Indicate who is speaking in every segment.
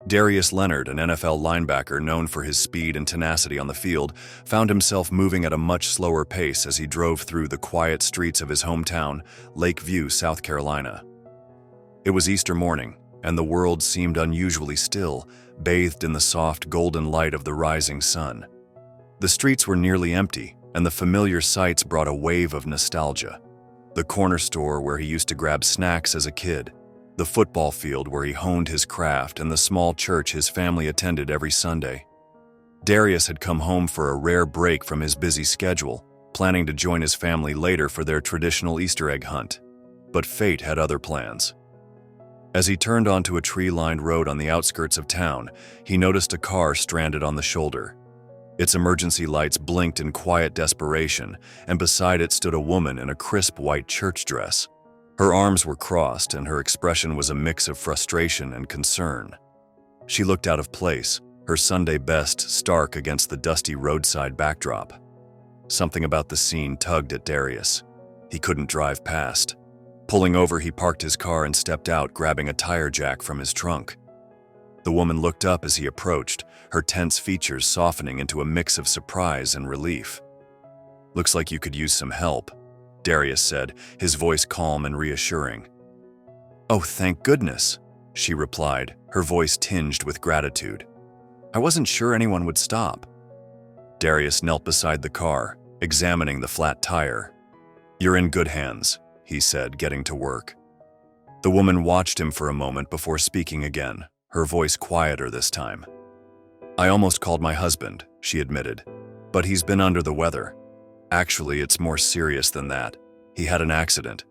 Speaker 1: Darius Leonard, an NFL linebacker known for his speed and tenacity on the field, found himself moving at a much slower pace as he drove through the quiet streets of his hometown, Lakeview, South Carolina. It was Easter morning, and the world seemed unusually still, bathed in the soft golden light of the rising sun. The streets were nearly empty, and the familiar sights brought a wave of nostalgia. The corner store where he used to grab snacks as a kid, the football field where he honed his craft, and the small church his family attended every Sunday. Darius had come home for a rare break from his busy schedule, planning to join his family later for their traditional Easter egg hunt. But fate had other plans. As he turned onto a tree-lined road on the outskirts of town, he noticed a car stranded on the shoulder. Its emergency lights blinked in quiet desperation, and beside it stood a woman in a crisp white church dress. Her arms were crossed, and her expression was a mix of frustration and concern. She looked out of place, her Sunday best stark against the dusty roadside backdrop. Something about the scene tugged at Darius. He couldn't drive past. Pulling over, he parked his car and stepped out, grabbing a tire jack from his trunk. The woman looked up as he approached, her tense features softening into a mix of surprise and relief. "Looks like you could use some help," Darius said, his voice calm and reassuring. "Oh, thank goodness," she replied, her voice tinged with gratitude. "I wasn't sure anyone would stop." Darius knelt beside the car, examining the flat tire. "You're in good hands," he said, getting to work. The woman watched him for a moment before speaking again, her voice quieter this time. "I almost called my husband," she admitted, "but he's been under the weather. Actually, it's more serious than that. He had an accident."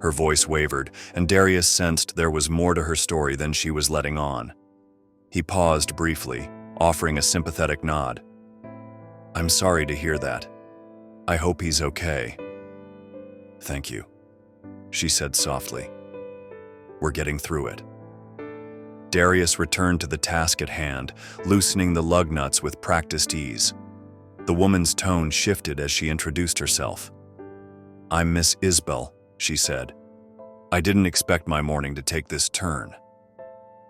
Speaker 1: Her voice wavered, and Darius sensed there was more to her story than she was letting on. He paused briefly, offering a sympathetic nod. "I'm sorry to hear that. I hope he's okay." "Thank you," she said softly. "We're getting through it." Darius returned to the task at hand, loosening the lug nuts with practiced ease. The woman's tone shifted as she introduced herself. "I'm Miss Isbell," she said. "I didn't expect my morning to take this turn."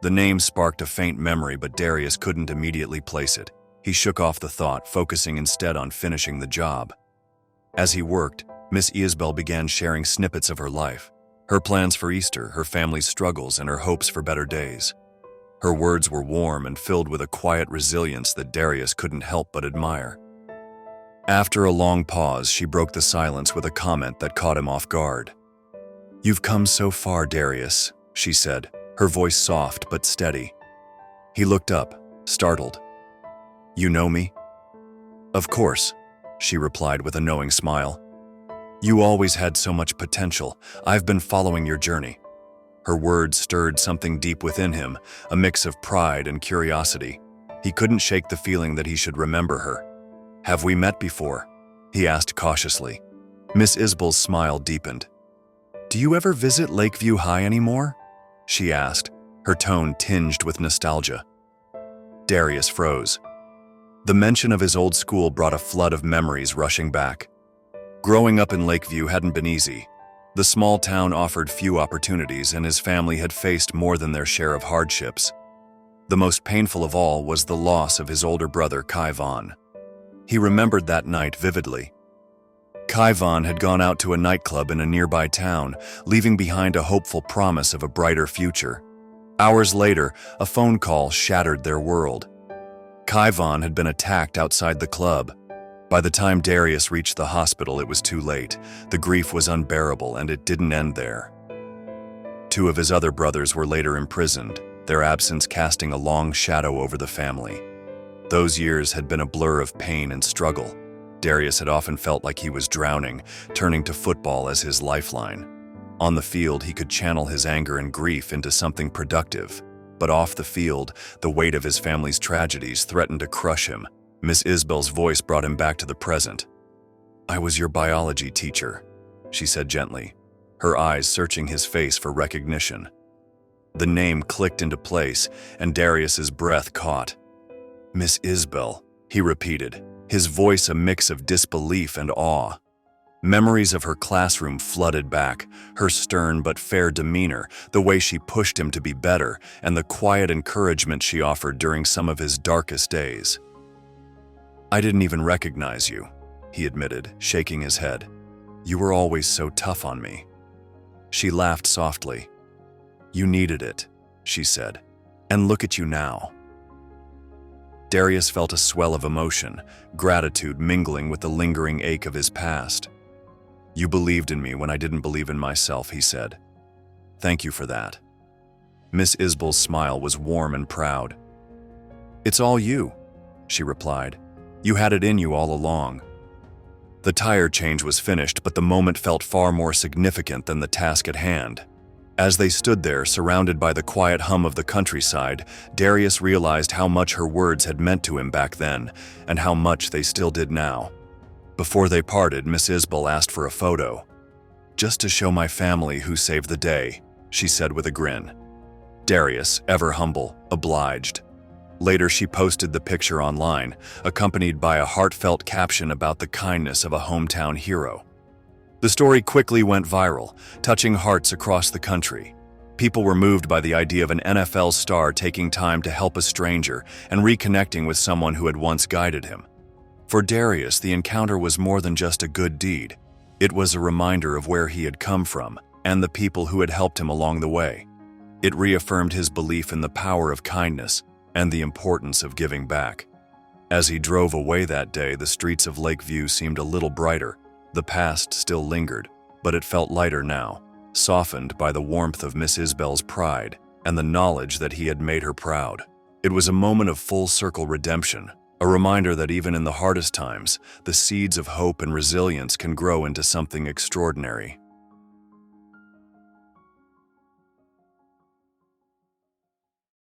Speaker 1: The name sparked a faint memory, but Darius couldn't immediately place it. He shook off the thought, focusing instead on finishing the job. As he worked, Miss Isbell began sharing snippets of her life, her plans for Easter, her family's struggles, and her hopes for better days. Her words were warm and filled with a quiet resilience that Darius couldn't help but admire. After a long pause, she broke the silence with a comment that caught him off guard. "You've come so far, Darius," she said, her voice soft but steady. He looked up, startled. "You know me?" "Of course," she replied with a knowing smile. "You always had so much potential. I've been following your journey." Her words stirred something deep within him, a mix of pride and curiosity. He couldn't shake the feeling that he should remember her. "Have we met before?" he asked cautiously. Miss Isbell's smile deepened. "Do you ever visit Lakeview High anymore?" she asked, her tone tinged with nostalgia. Darius froze. The mention of his old school brought a flood of memories rushing back. Growing up in Lakeview hadn't been easy. The small town offered few opportunities, and his family had faced more than their share of hardships. The most painful of all was the loss of his older brother, Kai Vaughn. He remembered that night vividly. Kai Vaughn had gone out to a nightclub in a nearby town, leaving behind a hopeful promise of a brighter future. Hours later, a phone call shattered their world. Kai Vaughn had been attacked outside the club. By the time Darius reached the hospital, it was too late. The grief was unbearable, and it didn't end there. Two of his other brothers were later imprisoned, their absence casting a long shadow over the family. Those years had been a blur of pain and struggle. Darius had often felt like he was drowning, turning to football as his lifeline. On the field, he could channel his anger and grief into something productive. But off the field, the weight of his family's tragedies threatened to crush him. Miss Isbell's voice brought him back to the present. "I was your biology teacher," she said gently, her eyes searching his face for recognition. The name clicked into place, and Darius's breath caught. "Miss Isbell," he repeated, his voice a mix of disbelief and awe. Memories of her classroom flooded back, her stern but fair demeanor, the way she pushed him to be better, and the quiet encouragement she offered during some of his darkest days. "I didn't even recognize you," he admitted, shaking his head. "You were always so tough on me." She laughed softly. "You needed it," she said. "And look at you now." Darius felt a swell of emotion, gratitude mingling with the lingering ache of his past. "You believed in me when I didn't believe in myself," he said. "Thank you for that." Miss Isbell's smile was warm and proud. "It's all you," she replied. "You had it in you all along." The tire change was finished, but the moment felt far more significant than the task at hand. As they stood there, surrounded by the quiet hum of the countryside, Darius realized how much her words had meant to him back then, and how much they still did now. Before they parted, Miss Isbell asked for a photo. "Just to show my family who saved the day," she said with a grin. Darius, ever humble, obliged. Later, she posted the picture online, accompanied by a heartfelt caption about the kindness of a hometown hero. The story quickly went viral, touching hearts across the country. People were moved by the idea of an NFL star taking time to help a stranger and reconnecting with someone who had once guided him. For Darius, the encounter was more than just a good deed. It was a reminder of where he had come from and the people who had helped him along the way. It reaffirmed his belief in the power of kindness and the importance of giving back. As he drove away that day, the streets of Lakeview seemed a little brighter. The past still lingered, but it felt lighter now, softened by the warmth of Miss Isbell's pride and the knowledge that he had made her proud. It was a moment of full-circle redemption, a reminder that even in the hardest times, the seeds of hope and resilience can grow into something extraordinary.